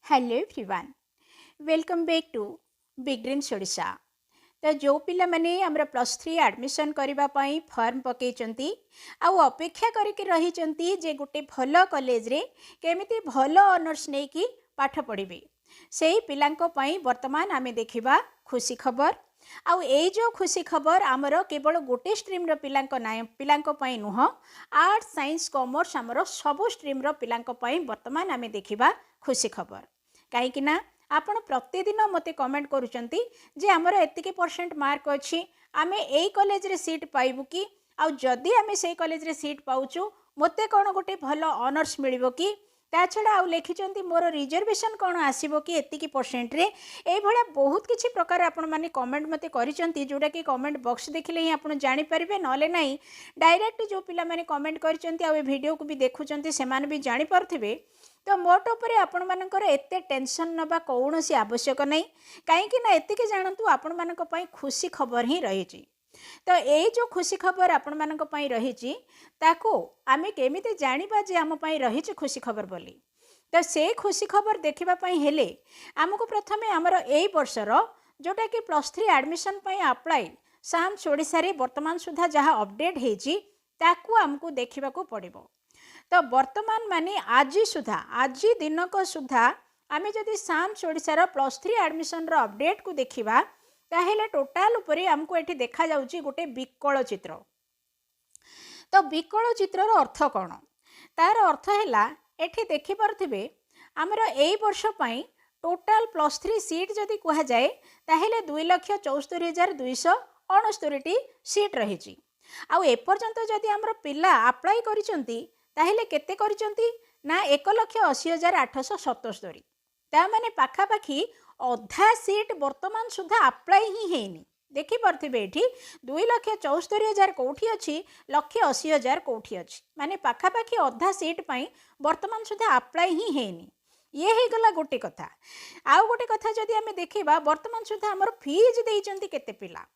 Hello everyone welcome back to big dreams Odisha. तो जो पिला माने हमर प्लस 3 एडमिशन करबा पई फॉर्म पकेचंती आउ अपेक्षा करके रही चंती जे गुटे भलो कॉलेज रे केमिति भलो ऑनर्स नै कि पाठ पढ़िबे सेही पिलांको पई वर्तमान आमे देखिबा खुशी खबर। आउ ए जो खुशी खबर आमर केवल गोटे स्ट्रीम रो पिलांको पई नुह आर्ट्स साइंस कॉमर्स आमर सब स्ट्रीम रो पिलांको पई वर्तमान आमे देखिबा खुशी खबर। कहीं आपण प्रतिदिन मत कमेंट करुँच जे आमर एतिकी परसेंट मार्क अच्छी आमे ए कॉलेज रे सीट पाइबु कि आउ जदि आमे से कॉलेज रे सीट पाउचु मते कौन गोटे भल ऑनर्स मिलिबो कि ता छड़ा आउ लिखिचंती मोर रिजर्वेशन कौन आसीबो कि एतिकी परसेंट रे ए भला बहुत किछि प्रकार आपण माने कमेंट मते करिसंती जोटा कि कमेंट बॉक्स देखिले ही आपण जानि परिबे नले नाही डायरेक्ट जो पिला माने कमेंट करिसंती आ ए वीडियो को भी देखुचंती से माने भी जानि परथिबे। तो मोट उपर आपण मानकर एते टेंशन नबा कौन सी आवश्यक नहीं कहीं एतिके जानतु आपण मानक पई खुशी खबर ही रही। तो ये जो खुशी खबर आपण मानक पई रही ताको आमे केमिते जानिबा जे आम पई रही खुशी खबर बोली। तो से खुशी खबर देखिबा पई हेले आमको प्रथमे आमर एई वर्षर जोटा कि प्लस 3 एडमिशन पई अप्लाई साम्स ओडिसा रे वर्तमान सुधा जहाँ अपडेट हेची ताको आमको देखिबा को पड़िबो। तो वर्तमान माने आज दिनक सुधा आमे जदि साम्स ओडिसार प्लस 3 एडमिशन रो अपडेट को देखिबा ताहेले टोटाल उपरे हमको एठी देखा जाउची गोटे विकल चित्र। तो विकल चित्र रो अर्थ कौन तार अर्थ हैला एठी देखि परथिबे हमर एई वर्ष पई टोटाल प्लस 3 सीट जदि कहा जाए ताहेले 2,74,269 सीट रही। आउ एपर्यंत जदि हमर पिला अप्लाई करिसंती ताहेले केते करिसंती ना 1,80,877 ता माने पाखापाखी अधा सीट वर्तमान सुधा अप्लाई ही हेनी। देखि परथिबे एठी 2,74,000 कोठी अछि 1,80,000 कोठी अछि माने पाखापाखी अधा सीट पई वर्तमान सुधा अप्लाई ही हेनी। ये हे गला गोटे कथा। आउ गोटे कथा जदि आमे देखिबा वर्तमान सुधा हमर फीज देइचंती केते पिला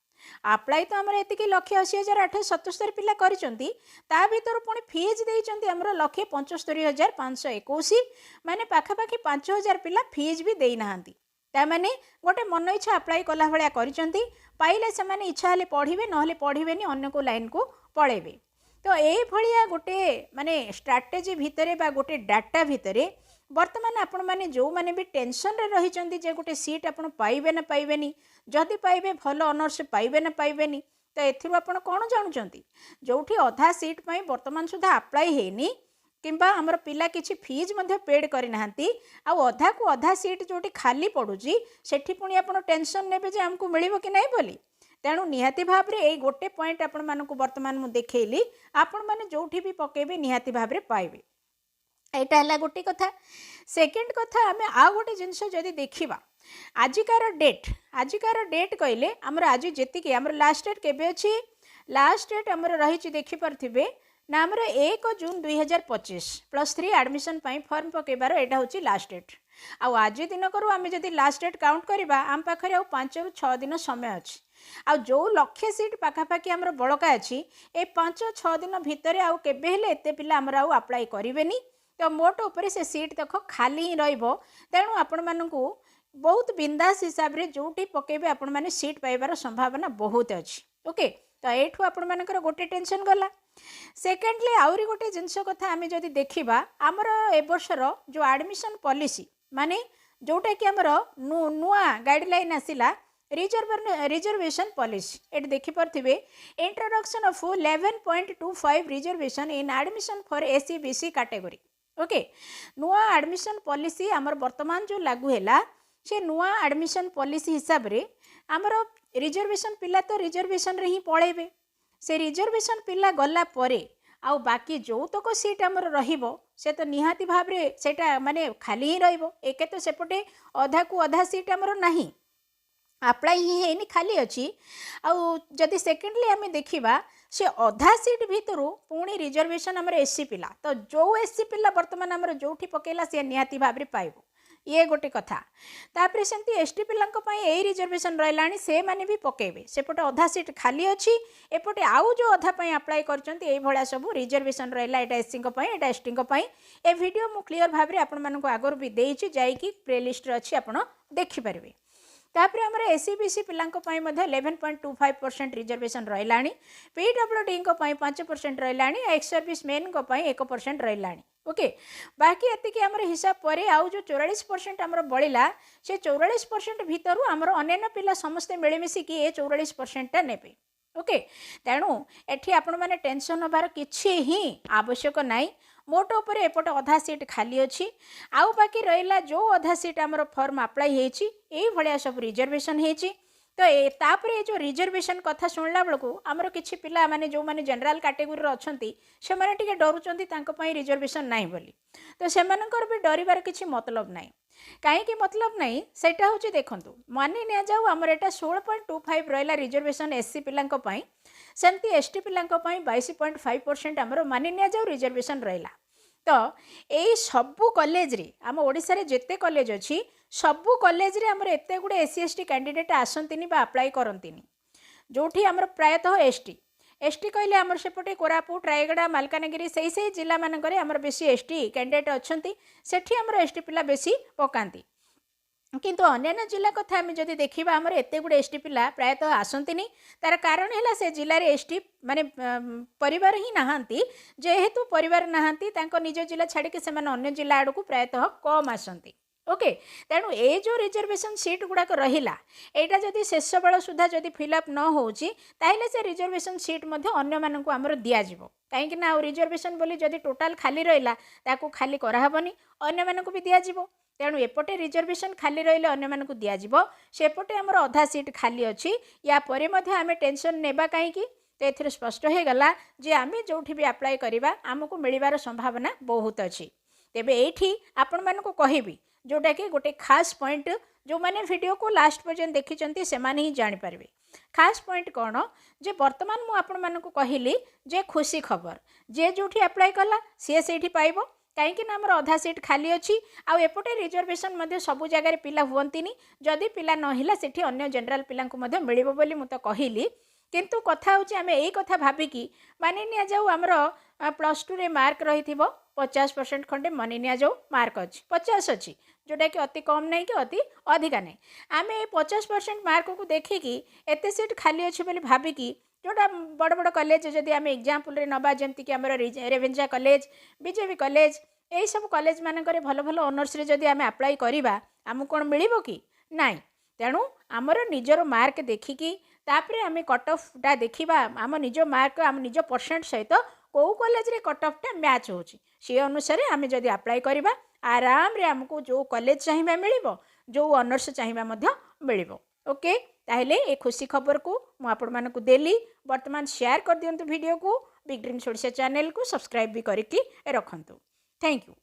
अप्लाई तो आमर एतिकी 1,80,877 पिला करिसंती ता भीतर पुणी फीज देइचंती हमर 1,75,521 माने पाखापाखी 5,000 पिला फीज भी देई नाहांती ता माने गोटे मन इच्छा अप्लाई कला भलिया करिसंती पाइले से माने इच्छा हले पढ़िबे नहले पढ़िबेनी अन्य को लाइन को पळेबे। तो एई भलिया गोटे माने स्ट्रैटेजी भितरे बा गोटे डाटा भितरे वर्तमान आपण माने जो माने भी टेंशन रे रही चंदी जे गोटे सीट आपण पाइबे ना पाइबेनी जदि पाइबे भल ऑनर्स पाइबे ना पाइबेनी तो एथिरु आपण कोन जानुचंती जोठी अधा सीट पई वर्तमान सुधा अप्लाई हेनी किंबा हमर पिला किछि फीज मध्ये पेड करि नाहंती आ अधा को अधा सीट जोठी खाली पडुची सेठी पुणी आपण टेंशन नेबे जे हमकु मिलिबो कि नाही बोली। तेणु निहाती भाव रे एई गोटे पॉइंट आपण मानकु वर्तमान मु देखैली आपण माने जोठी भी पकेबे निहाती भाव रे पाइबे। एटा हला गोटे कथा। सेकेंड कथा आमे आ गोटे जिंस जदि देखिबा आजिकार डेट कहले आमर आज जेतिकी आमर लास्ट डेट केबे अछि लास्ट डेट आमर रही देखि परथिबे ना आमर 1 जून 2025 प्लस 3 एडमिशन पई फॉर्म पकेबार एटा होची लास्ट डेट। आ आज दिन करू आमे जदि लास्ट डेट काउंट करबा आम पाखरे आ 5 रु 6 दिन समय अछि आ जो लक्ष्य सीट पाखापाखि आमर बड़का अछि ए 5-6 दिन भितरे आ केबे हेले एते पिला आमर आ अप्लाई करिवेनी। तो मोट उपरे से सीट देख खाली ही रहिबो। तेणु आपण मानकू बहुत बिंदास हिसाब रे जोटी पकेबे आपण माने सीट पाइबार संभावना बहुत अछि। ओके तो एठू आपण मानकर गोटे टेंशन गला। सेकेंडली आउरी गोटे जिंस कथा आमे जदि देखिबा आमर ए वर्षर जो एडमिशन पॉलिसी माने जोटा कि आमर नुआ गाइडलाइन आसिला रिजर्वेशन पॉलिसी एट देखि परथिबे introduction of 11.25 reservation in admission for SC BC category. Okay नुआ एडमिशन पॉलिसी आमर वर्तमान जो लागू हैला से नुआ एडमिशन पॉलिसी हिसाब रे आमर रिजर्वेशन पिला तो रिजर्वेशन रे ही पळेबे से रिजर्वेशन पिला गला परे आउ बाकी जो तक सीट आमर रहिबो से तो निहाती भाव रे सेटा माने खाली ही रहिबो। एके तो सेपटे अधा को अधा सीट आमर नाही अप्लाई ही हेनी खाली अच्छी आउ जदि सेकेंडली आमे देखिबा से अधा सीट भितरु पुणी रिजर्वेशन आमर एससी पिला तो जो एससी पिला वर्तमान आमर जोठी पकेला से निहाती भाव रे पाइबो ये गोटे कथा तापर सेमती एसटी पिलांको पई एई रिजर्वेशन रहलानी से माने भी पकेबे सेपटे अधा सीट खाली अछि एपटे आउ जो अधा पई अप्लाई करचंती एई भळा सब रिजर्वेशन रहला एटा एससी को पई एटा एसटी को पई ए वीडियो मु क्लियर भाव रे आपण मानको आगर भी देइछि जाई कि प्लेलिस्ट रे अछि आपण देखि परिबे तापर आमर एससीबीसी पिलांको पई मध्ये 11.25% रिजर्वेशन रहलानी पीडब्ल्यूडी को पई 5% रहलानी एक्स सर्विस मेन को पई 1% रहलानी ओके बाकी एतिकी आमर हिसाब परे आउ जो 44% आमर बळिला से 44% भितरु आमर अन्य पिला समस्ते मिळमिसी कि ए 44% टा नेबे ओके तेणु एठी आपण माने टेंशन होबार किछि ही आवश्यक नाही मोट उपर एपटे अधा सीट खाली अच्छी आउ बाकी रहा जो अधा सीट आमर फॉर्म अप्लाई होती भाया सब रिजर्वेशन होती तो तापर ये जो रिजर्वेशन कथा शुणला बेलू आमर किछि पिला माने जो माने जनरल कैटेगरी अच्छी से माने टिके डरुचंती रिजर्वेशन नहीं बोली तो सेमानकर भी डरिबार किछि मतलब नहीं कहीं मतलब नहीं सेटा हूँ देखूँ मानि नि जाऊ आमर एटा 16.25 रहा रिजर्वेशन एससी पिलांको पई सेमती एसटी पिलांको पई 22.5% आमर मानि नि जाऊ रिजर्वेशन रहा तो यही सबू कॉलेज रे आम ओडिशा रे जेते कॉलेज अच्छी सबू कॉलेज रे आमर एते गुडे एससी एसटी कैंडिडेट आसंतिनी बा अप्लाई करंतिनी जोठी आमर प्रायतः एसटी एसटी कहले आमर सेपटे कोरापुट रायगड़ा मालकानगिरी से जिला मानकरे आमर बेसी एसटी कैंडिडेट अच्छंती सेठी आमर एसटी पिला बेसी पकांती किंतु अन्य जिला कथा आम जदि देखा आमर एते गुडे एसटी पिला प्रायतः आसंतिनी तार कारण है से जिले में एसटी माने परिवार ही नहांती जेहेतु परिवार नहांती तांको निज जिला छाड़ी से अन्य जिला आड़ को प्रायतः कम आसंती ओके तेणु ये जो रिजर्वेशन सीट गुड़ाक रहा यहाँ जदि शेष बेल सुधा जदि फिलअप न होची ताहले से रिजर्वेशन सीट मध्य अन्य मानक आमर दिज्व कहीं ना रिजर्वेशन बोली जदि टोटाल खाली रहा ताकू खाली कराहबनी अन्य मानक भी दिज्व तेणु एपटे रिजर्वेशन खाली रहिले अन्य मानक दिज्व सेपटे आमर अधा सीट खाली अच्छी या परे मध्य आमे टेंशन नेबा कहीं तो ये स्पष्ट हो गला जे आमे जोठी भी अप्लाई करवा आमको मिलबार संभावना बहुत अच्छी तेबे एठी आपण मानक कहबी जोटा कि गोटे खास पॉइंट जो मैंने वीडियो को लास्ट पर्यंत देखी से ही जानीपर खास पॉइंट कौन जे वर्तमान मु आपण मानक कहली जे खुशी खबर जे जोठी अप्लाई कला सी से पाइब कहीं आमर अधा सीट खाली अच्छी आउ एपटे रिजर्वेशन मध्य सबु जगार पिला हुअंतिनी जदि पिला नहिला सेठी अन्य जनरल पिलांको मध्य मिलिबो बोली मु तो कहली किंतु कथा होची आमे एई कथा भाबिकी मानि निया जाऊ आमर +2 रे मार्क रही 50% खंडे मानि निया जाऊ मार्क अच्छी 50 अच्छी जोटा कि अति कम नहीं कि अति अधिका नहीं आम ये 50% मार्क को देखिकी एत सीट खाली अच्छे बोली भाविकी जोटा बड़ बड़ कॉलेज जदि आम एग्जाम्पल नवा जमीक आम रेवेन्जा कॉलेज बीजेपी कॉलेज यही सब कॉलेज मानक भल भल ऑनर्स रे जदि आम अप्लाई करवा आमको कौन मिल कि नाई तेणु आमर निजर मार्क देखिकी तापरे आम कट ऑफ टा देखा आम निज मार्क आम निज परसेंट सहित कौ कॉलेज रे कट ऑफ टा मैच होची से अनुसार आम जदि अप्लाई करवा आराम रे हमको जो कॉलेज चाहिए मिल जो ऑनर्स चाहिए मिल ओके ताहले ए खुशी खबर को मु आपण मानकु देली वर्तमान शेयर कर दियंतु वीडियो को बिग ड्रीम्स ओडिशा चैनल को सब्सक्राइब भी करके रखंतु थैंक यू।